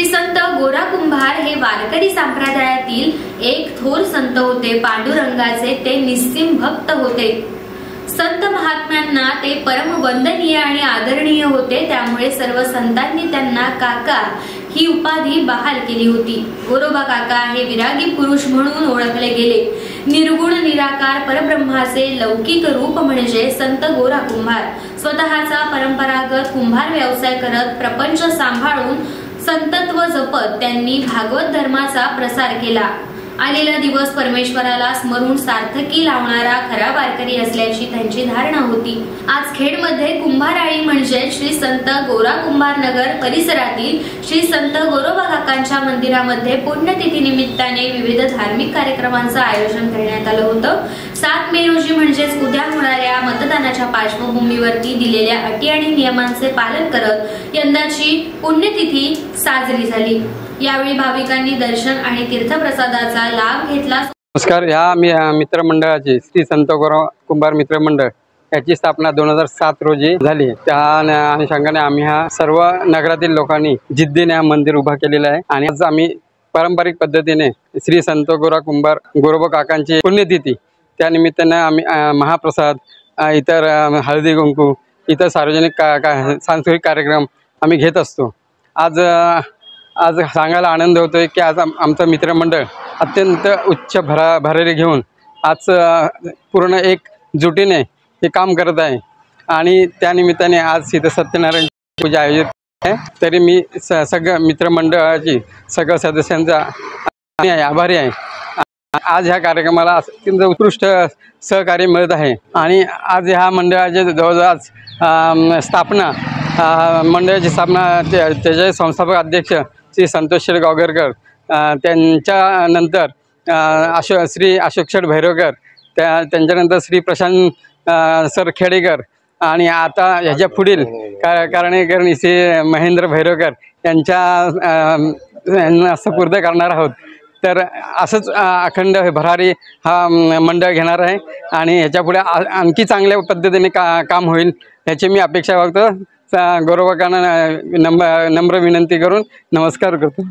श्री संत गोरा कुंभार हे वारकरी संप्रदायातील एक थोर संत होते। पांडुरंगाचे ते निस्सीम भक्त होते। संत महात्म्यांना ते परम वंदनीय आणि आदरणीय होते। त्यामुळे सर्व संतांनी त्यांना काका ही उपाधी बहाल केली होती। गोरोबा काका हे विरागी पुरुष म्हणून ओळखले गेले। निर्गुण निराकार परब्रह्माचे लौकिक रूप म्हणजे संत गोरा कुंभार। स्वतःचा परंपरागत कुंभार व्यवसाय करत प्रपंच सांभाळून संतत्व जपत त्यांनी भागवत धर्माचा प्रसार केला। आलेला दिवस परमेश्वराला स्मरून सार्थकी लावणारा खरा वारकरी असल्याची त्यांची धारणा होती। आज खेडमध्ये कुंभाराळी म्हणजे श्री संत गोरा कुंभार नगर परिसरातील श्री संत गोरोबा काकांच्या मंदिरामध्ये पुण्यतिथी निमित्ताने विविध धार्मिक कार्यक्रमांचं आयोजन करण्यात आलं होतं। 7 मे रोजी म्हणजेच उद्या होणाऱ्या मतदानाच्या पार्श्वभूमीवरती दिलेल्या अटी आणि नियमांचे पालन करत यंदाची पुण्यतिथी साजरी झाली। यावेळी भाविकांनी दर्शन आणि तीर्थप्रसादाचा लाभ घेतला। नमस्कार। या मित्रमंडळाची श्री संत गोरा कुंभार मित्रमंडळ याची स्थापना 2007 रोजी झाली। त्या अनुषंगाने आम्ही हा सर्व नगरातील लोकांनी जिद्दीने हा मंदिर उभा केलेला आहे आणि आज आम्ही पारंपरिक पद्धतीने श्री संत गोरा कुंभार गोरोबा काकांची पुण्यतिथी त्या निमित्ताने आम्ही महाप्रसाद, इतर हळदी कुंकू, इतर सार्वजनिक सांस्कृतिक कार्यक्रम आम्ही घेत असतो। आज सांगायला आनंद होतोय की आज आमचं मित्रमंडळ अत्यंत उच्च भरारी घेऊन आज पूर्ण एक जुटीने हे काम करत आहे आणि त्या निमित्ताने आज इथं सत्यनारायण पूजा आयोजित आहे। तरी मी सगळ्या मित्रमंडळाची सगळ्या सदस्यांचा आभारी आहे। आज ह्या कार्यक्रमाला अत्यंत उत्कृष्ट सहकार्य मिळत आहे आणि आज ह्या मंडळाचे जवळजवळ स्थापना मंडळाची स्थापना त्याचे संस्थापक अध्यक्ष श्री संतोष गावगरकर, त्यांच्या नंतर श्री अशोक शेठ भैरवकर, त्यांच्यानंतर श्री प्रशांत सर खेडेकर आणि आता ह्याच्या पुढील कारणेकर श्री महेंद्र भैरवकर यांना सुपूर्द करणार आहोत। तर असंच अखंड भरारी हा मंडळ घेणार आहे आणि ह्याच्या पुढे आणखी चांगल्या पद्धतीने काम होईल ह्याची मी अपेक्षा बघतो। गोरोबा काकांना नम्र विनंती करून नमस्कार करतो।